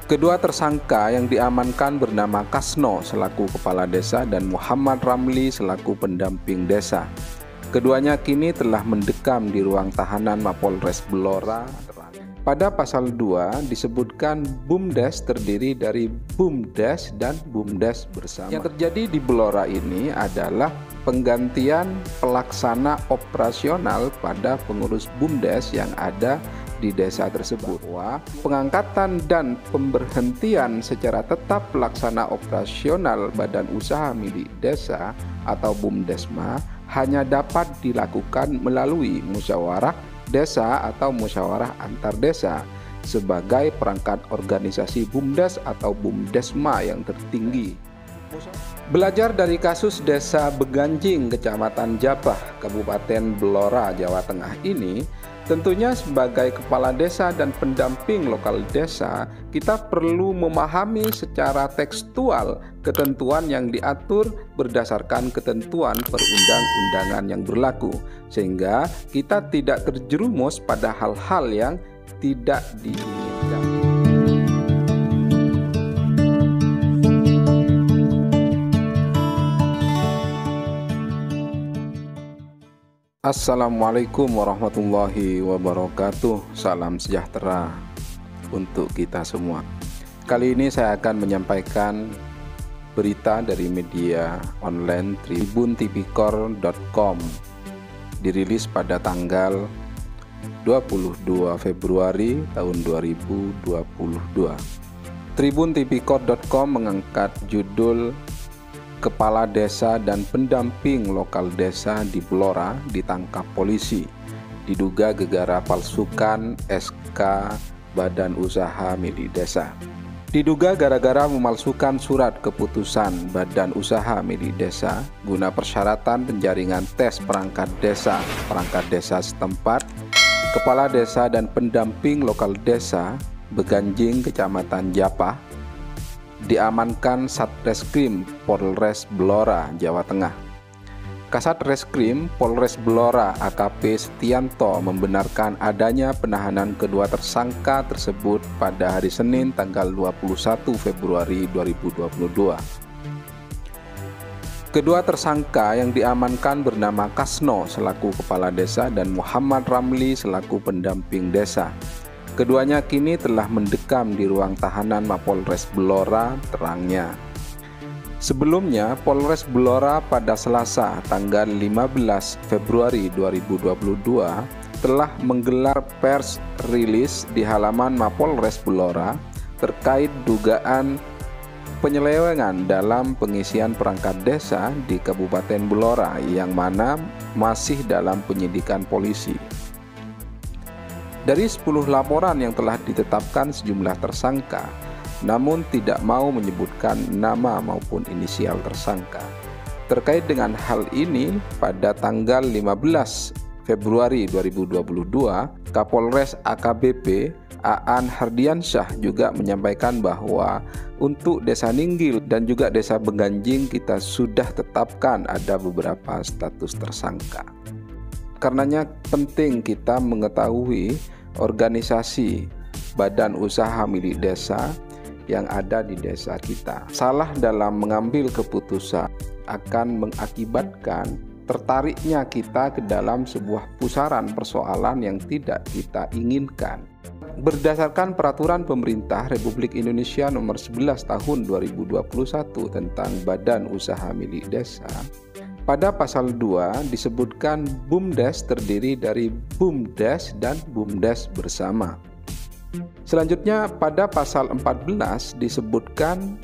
Kedua tersangka yang diamankan bernama Kasno selaku kepala desa dan Muhammad Ramli selaku pendamping desa. Keduanya kini telah mendekam di ruang tahanan Mapolres Blora. Pada pasal 2 disebutkan BUMDes terdiri dari BUMDes dan BUMDes bersama. Yang terjadi di Blora ini adalah penggantian pelaksana operasional pada pengurus BUMDes yang ada di desa tersebut. Pengangkatan dan pemberhentian secara tetap pelaksana operasional badan usaha milik desa atau BUMDesma hanya dapat dilakukan melalui musyawarah desa atau musyawarah antar desa sebagai perangkat organisasi BUMDes atau BUMDesma yang tertinggi. Belajar dari kasus desa Beganjing, Kecamatan Japah, Kabupaten Blora, Jawa Tengah ini, tentunya sebagai kepala desa dan pendamping lokal desa, kita perlu memahami secara tekstual ketentuan yang diatur berdasarkan ketentuan perundang-undangan yang berlaku, sehingga kita tidak terjerumus pada hal-hal yang tidak diinginkan. Assalamualaikum warahmatullahi wabarakatuh. Salam sejahtera untuk kita semua. Kali ini saya akan menyampaikan berita dari media online tribuntipikor.com, dirilis pada tanggal 22 Februari tahun 2022. Tribuntipikor.com mengangkat judul Kepala Desa dan Pendamping Lokal Desa di Blora ditangkap polisi, diduga gegara palsukan SK Badan Usaha milik desa. Diduga gara-gara memalsukan surat keputusan Badan Usaha milik desa guna persyaratan penjaringan tes perangkat desa setempat, Kepala Desa dan Pendamping Lokal Desa Beganjing, Kecamatan Japah, diamankan Satreskrim Polres Blora, Jawa Tengah. Kasat Reskrim Polres Blora AKP Setianto membenarkan adanya penahanan kedua tersangka tersebut pada hari Senin tanggal 21 Februari 2022. Kedua tersangka yang diamankan bernama Kasno selaku kepala desa dan Muhammad Ramli selaku pendamping desa. Keduanya kini telah mendekam di ruang tahanan Mapolres Blora, terangnya. Sebelumnya, Polres Blora pada Selasa tanggal 15 Februari 2022 telah menggelar pers rilis di halaman Mapolres Blora terkait dugaan penyelewengan dalam pengisian perangkat desa di Kabupaten Blora yang mana masih dalam penyidikan polisi. Dari 10 laporan yang telah ditetapkan sejumlah tersangka, namun tidak mau menyebutkan nama maupun inisial tersangka. Terkait dengan hal ini, pada tanggal 15 Februari 2022, Kapolres AKBP Aan Hardiansyah juga menyampaikan bahwa untuk Desa Ninggil dan juga Desa Beganjing kita sudah tetapkan ada beberapa status tersangka. Karenanya penting kita mengetahui organisasi badan usaha milik desa yang ada di desa kita. Salah dalam mengambil keputusan akan mengakibatkan tertariknya kita ke dalam sebuah pusaran persoalan yang tidak kita inginkan. Berdasarkan peraturan pemerintah Republik Indonesia nomor 11 tahun 2021 tentang badan usaha milik desa, pada pasal 2 disebutkan BUMDes terdiri dari BUMDes dan BUMDes bersama. Selanjutnya pada pasal 14 disebutkan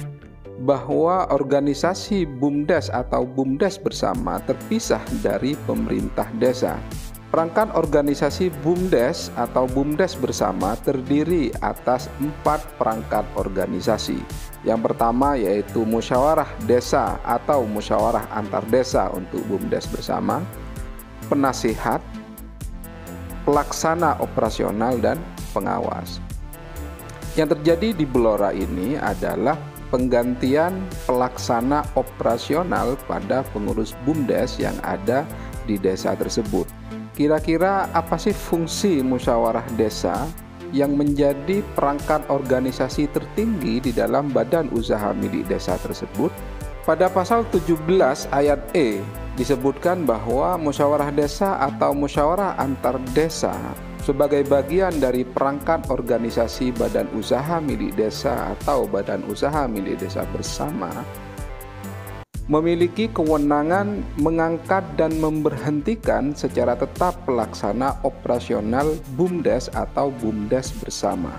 bahwa organisasi BUMDes atau BUMDes bersama terpisah dari pemerintah desa. Perangkat organisasi BUMDes atau BUMDes bersama terdiri atas 4 perangkat organisasi. Yang pertama yaitu musyawarah desa atau musyawarah antar desa untuk BUMDes bersama, penasihat, pelaksana operasional, dan pengawas. Yang terjadi di Blora ini adalah penggantian pelaksana operasional pada pengurus BUMDes yang ada di desa tersebut. Kira-kira apa sih fungsi musyawarah desa yang menjadi perangkat organisasi tertinggi di dalam badan usaha milik desa tersebut. Pada pasal 17 ayat E disebutkan bahwa musyawarah desa atau musyawarah antar desa sebagai bagian dari perangkat organisasi badan usaha milik desa atau badan usaha milik desa bersama memiliki kewenangan mengangkat dan memberhentikan secara tetap pelaksana operasional BUMDes atau BUMDes bersama.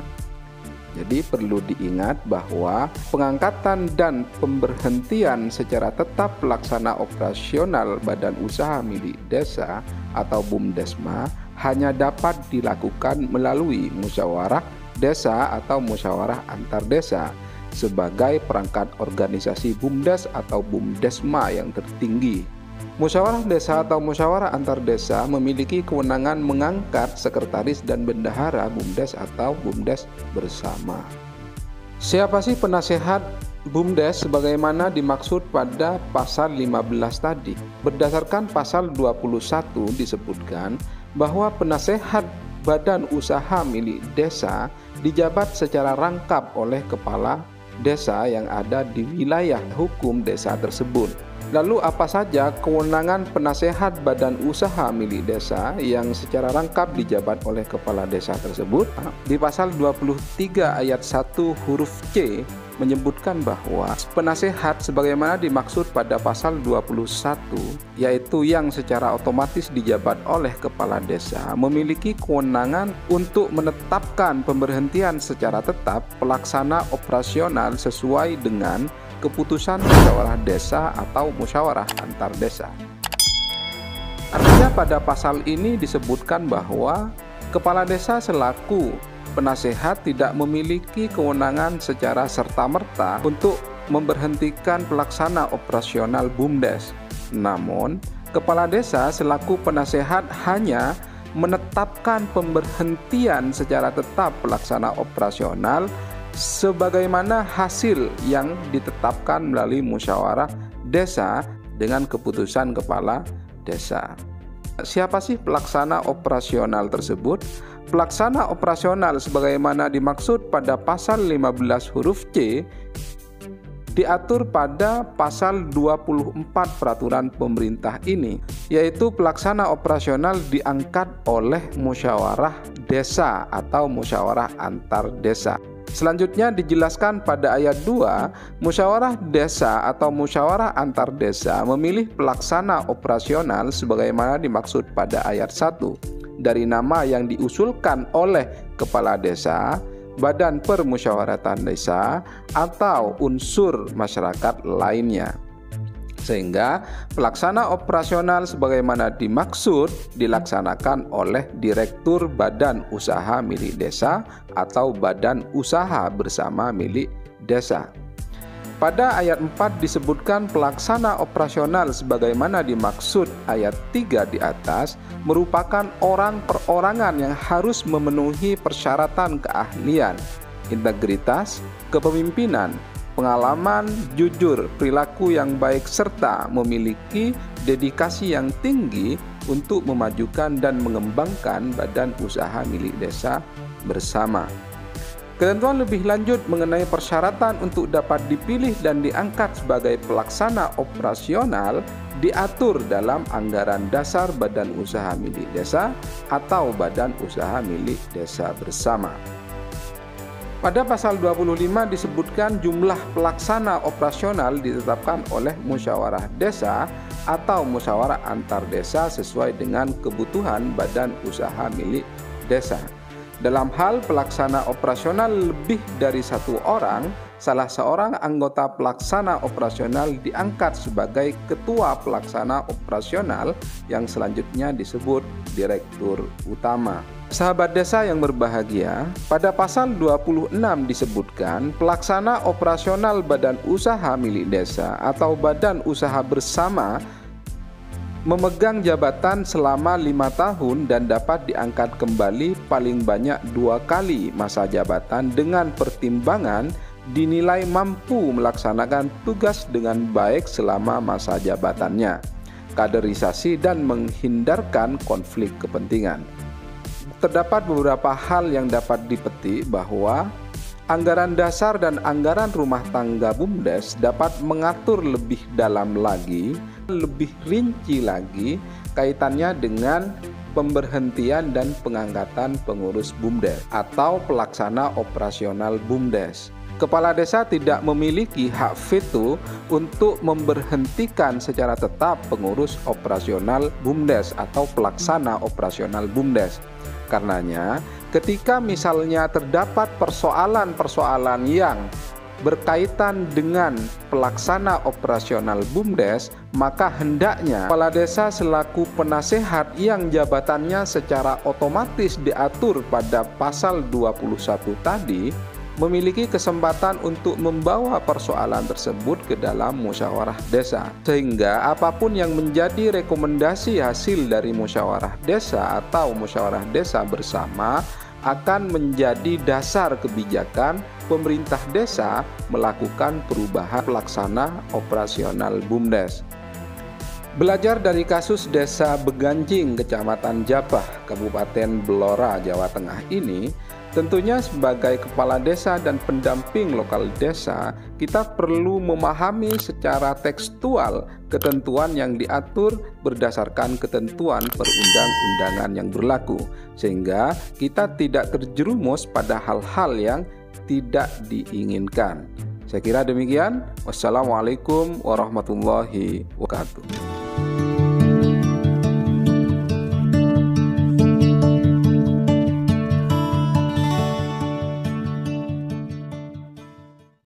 Jadi perlu diingat bahwa pengangkatan dan pemberhentian secara tetap pelaksana operasional badan usaha milik desa atau BUMDesma hanya dapat dilakukan melalui musyawarah desa atau musyawarah antar desa sebagai perangkat organisasi BUMDes atau BUMDesma yang tertinggi. Musyawarah desa atau musyawarah antar desa memiliki kewenangan mengangkat sekretaris dan bendahara BUMDes atau BUMDes bersama. Siapa sih penasehat BUMDes sebagaimana dimaksud pada pasal 15 tadi? Berdasarkan pasal 21 disebutkan bahwa penasehat badan usaha milik desa dijabat secara rangkap oleh kepala desa yang ada di wilayah hukum desa tersebut. Lalu apa saja kewenangan penasehat badan usaha milik desa yang secara rangkap dijabat oleh kepala desa tersebut? Di pasal 23 ayat 1 huruf C menyebutkan bahwa penasehat sebagaimana dimaksud pada pasal 21 yaitu yang secara otomatis dijabat oleh kepala desa memiliki kewenangan untuk menetapkan pemberhentian secara tetap pelaksana operasional sesuai dengan keputusan musyawarah desa atau musyawarah antar desa. Artinya pada pasal ini disebutkan bahwa kepala desa selaku penasehat tidak memiliki kewenangan secara serta-merta untuk memberhentikan pelaksana operasional BUMDes. Namun, kepala desa selaku penasehat hanya menetapkan pemberhentian secara tetap pelaksana operasional sebagaimana hasil yang ditetapkan melalui musyawarah desa dengan keputusan kepala desa. Siapa sih pelaksana operasional tersebut? Pelaksana operasional sebagaimana dimaksud pada pasal 15 huruf C diatur pada pasal 24 peraturan pemerintah ini, yaitu pelaksana operasional diangkat oleh musyawarah desa atau musyawarah antar desa. Selanjutnya dijelaskan pada ayat 2, musyawarah desa atau musyawarah antar desa memilih pelaksana operasional sebagaimana dimaksud pada ayat 1 dari nama yang diusulkan oleh kepala desa, badan permusyawaratan desa, atau unsur masyarakat lainnya. Sehingga pelaksana operasional sebagaimana dimaksud dilaksanakan oleh direktur badan usaha milik desa atau badan usaha bersama milik desa. Pada ayat 4 disebutkan pelaksana operasional sebagaimana dimaksud ayat 3 di atas merupakan orang perorangan yang harus memenuhi persyaratan keahlian, integritas, kepemimpinan, pengalaman, jujur, perilaku yang baik, serta memiliki dedikasi yang tinggi untuk memajukan dan mengembangkan badan usaha milik desa bersama. Ketentuan lebih lanjut mengenai persyaratan untuk dapat dipilih dan diangkat sebagai pelaksana operasional diatur dalam anggaran dasar badan usaha milik desa atau badan usaha milik desa bersama. Pada pasal 25 disebutkan jumlah pelaksana operasional ditetapkan oleh musyawarah desa atau musyawarah antar desa sesuai dengan kebutuhan badan usaha milik desa. Dalam hal pelaksana operasional lebih dari satu orang, salah seorang anggota pelaksana operasional diangkat sebagai ketua pelaksana operasional yang selanjutnya disebut direktur utama. Sahabat desa yang berbahagia, pada pasal 26 disebutkan pelaksana operasional badan usaha milik desa atau badan usaha bersama memegang jabatan selama 5 tahun dan dapat diangkat kembali paling banyak 2 kali masa jabatan dengan pertimbangan dinilai mampu melaksanakan tugas dengan baik selama masa jabatannya, kaderisasi dan menghindarkan konflik kepentingan. terdapat beberapa hal yang dapat dipetik bahwa anggaran dasar dan anggaran rumah tangga BUMDes dapat mengatur lebih dalam lagi, lebih rinci lagi kaitannya dengan pemberhentian dan pengangkatan pengurus BUMDes atau pelaksana operasional BUMDes. Kepala desa tidak memiliki hak veto untuk memberhentikan secara tetap pengurus operasional BUMDes atau pelaksana operasional BUMDes. Karenanya, ketika misalnya terdapat persoalan-persoalan yang berkaitan dengan pelaksana operasional BUMDes, maka hendaknya kepala desa selaku penasehat yang jabatannya secara otomatis diatur pada pasal 21 tadi, memiliki kesempatan untuk membawa persoalan tersebut ke dalam musyawarah desa, sehingga apapun yang menjadi rekomendasi hasil dari musyawarah desa atau musyawarah desa bersama akan menjadi dasar kebijakan pemerintah desa melakukan perubahan pelaksana operasional BUMDes. Belajar dari kasus desa Beganjing, Kecamatan Japah, Kabupaten Blora, Jawa Tengah ini, tentunya sebagai kepala desa dan pendamping lokal desa, kita perlu memahami secara tekstual ketentuan yang diatur berdasarkan ketentuan perundang-undangan yang berlaku, sehingga kita tidak terjerumus pada hal-hal yang tidak diinginkan. Saya kira demikian. Wassalamualaikum warahmatullahi wabarakatuh.